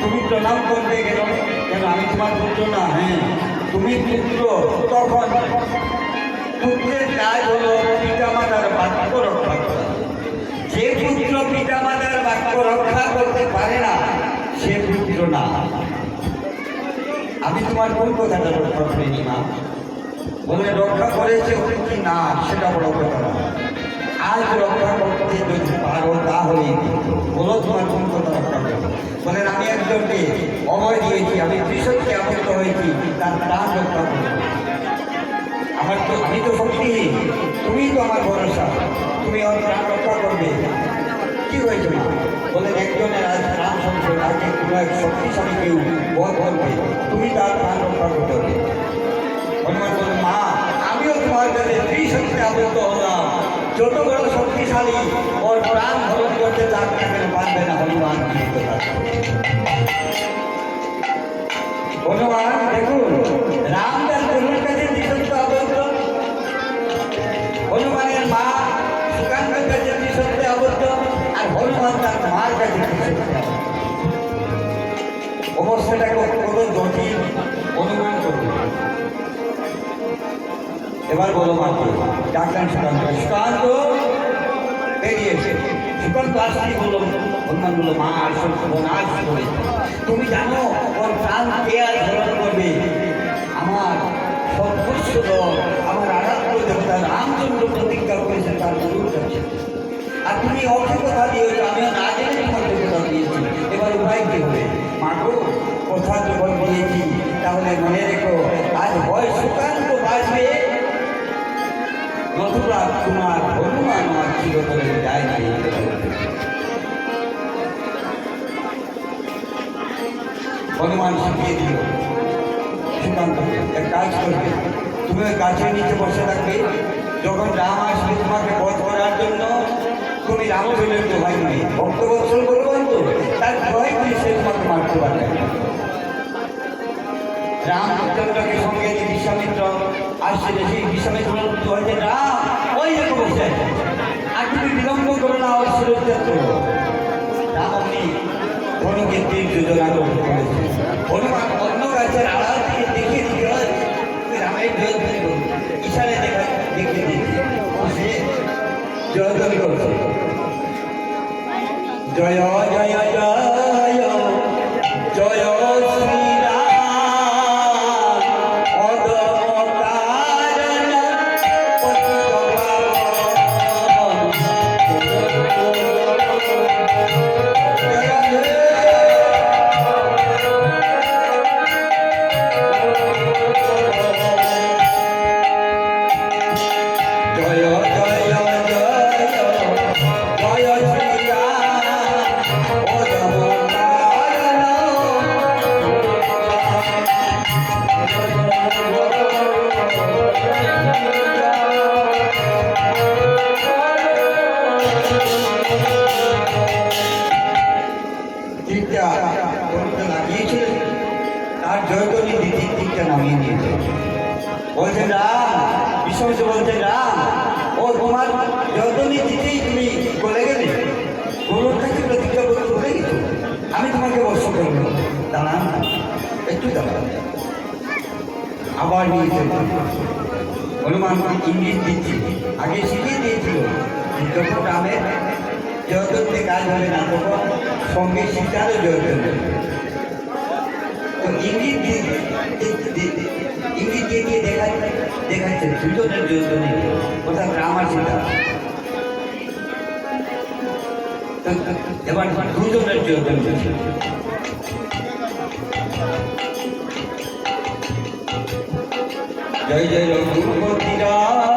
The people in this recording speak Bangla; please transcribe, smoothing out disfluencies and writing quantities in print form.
তুমি প্রণাম করবে কেন? কেন আমি তোমার পুত্র না? হ্যাঁ তুমি পুত্র। তখন পুত্রের কাজ হলো পিতামাতার বাক্য রক্ষা করা। যে পুত্র পিতামাতার বাক্য রক্ষা করতে পারে না সে পুত্র না। আমি তোমার কোন কথাটা রক্ষা করিনি মা? বলে রক্ষা করেছে কি না সেটা বড় কথা না, আজ রক্ষা করতে যদি পারো তাহলেই বলো তোমার কোন কথা রক্ষা করো। বলেন আমি একজনকে অভয় দিয়েছি, আমি কৃষককে আবদ্ধ হয়েছি, তার প্রাণ রক্ষা করবো। আমি তো শক্তিহীন, তুমি তো আমার ভরসা, তুমি আমার প্রাণ রক্ষা করবে। কি হয়েছে মা? বলেন একজনের আজ প্রাণ সংশয়, তাকে কোনো এক শক্তিশালী কেউ বধ করবে, তুমি তার প্রাণ রক্ষা করতে হবে। হনুমান বলেন মা আমিও তোমার কাছে ত্রিশক্তি আবদ্ধ হলাম, যত বড় শক্তিশালী ওর প্রাণ হরণ করতে তার কাছে পারবে না। হনুমান হনুমান দেখুন রাম তার গুরুর কাছে ত্রিশক্তি আবদ্ধ, হনুমানের মা সুকান্তের কাছে ত্রিশক্তি আবদ্ধ, আর হনুমান তার মার কাছে ত্রিশক্তি আবদ্ধ। অবস্থাটাকে কত জটিল অনুমান করবে। এবার বলো মাকে ডাক্তার সুকান্ত বেরিয়েছে। সুকান্ত আসলেই বললো, হনুমান বললো মা আসল সর্বনাশ করেছে। তুমি জানো ওর প্রাণ কে আর ধারণ করবে? আমার সর্বস্ব দল, আমার আরাধ্য দেবতা রামচন্দ্র প্রতিজ্ঞা করেছে তার গুরুর কাছে। আর তুমি ওকে কথা দিয়েছো, আমিও না জেনে তোমাকে কথা দিয়েছি। এবার উপায় কি হবে? মাকে কথা যখন দিয়েছি তাহলে মনে রেখো আজ হয় সুকান্ত বাঁচবে, নতুবা তোমার হনুমান আমার চিরতরে যায় না। হনুমান শিখিয়ে দিল সুকান্ত এক কাজ করবে, তুমি ওই গাছের নিচে বসে থাকবে, যখন রাম আসবে তোমাকে বধ করার জন্য তুমি রামচন্দ্রের দোহাই নেই, ভক্তবৎসল করবেন তো তার দোহাই করে সে তোমাকে মারতে পারবে। রামচন্দ্রকে সঙ্গে বিশ্বামিত্র আসছে, সেই বিশ্বামিত্র দোহাইতে রাম ওই রকম বসে আছে, আর তুমি বিলম্ব করো না, ওর সুরক্ষা করো। রাম আপনি ধনুকে তীর যোজনা করতে করেছে। হনুমান অন্য গাছের আড়াল থেকে দেখিয়ে দিল রামের জয়ধ্বনি করছে, ইশারে দেখিয়ে দিচ্ছে, সে জয়ধ্বনি করছে জয় জয় জয় জয় শ্রী লাগিয়েছিলেন, তার জয়ধ্বনি দ্বিতীয় দিকটা নামিয়ে দিয়েছে। বলছেন রাম, বিশ্বমিত্র বলছেন রাম ও তোমার জয়ধ্বনি দিতেই তুমি বলে গেলে, গুরুর কাছে প্রতিজ্ঞা করতে ভুলে গেছো, আমি তোমাকে বর্ষ করব। দাঁড়ান একটু দাঁড়ান, আবার নিয়েছেন। হনুমান ইঙ্গিত দিচ্ছি, আগে শিখিয়ে দিয়েছিল যখন রামের জয়ধ্বনিতে কাজ হবে না তখন সঙ্গে সীতারও জয়ধ্বনি। তো ইঙ্গিত দিয়ে দেখাচ্ছে দুজনের জয়ধ্বনি, অর্থাৎ রাম আর সীতা। এবার দুজনের জয়ধ্বনি জয় জয় রঘুপতি রাম।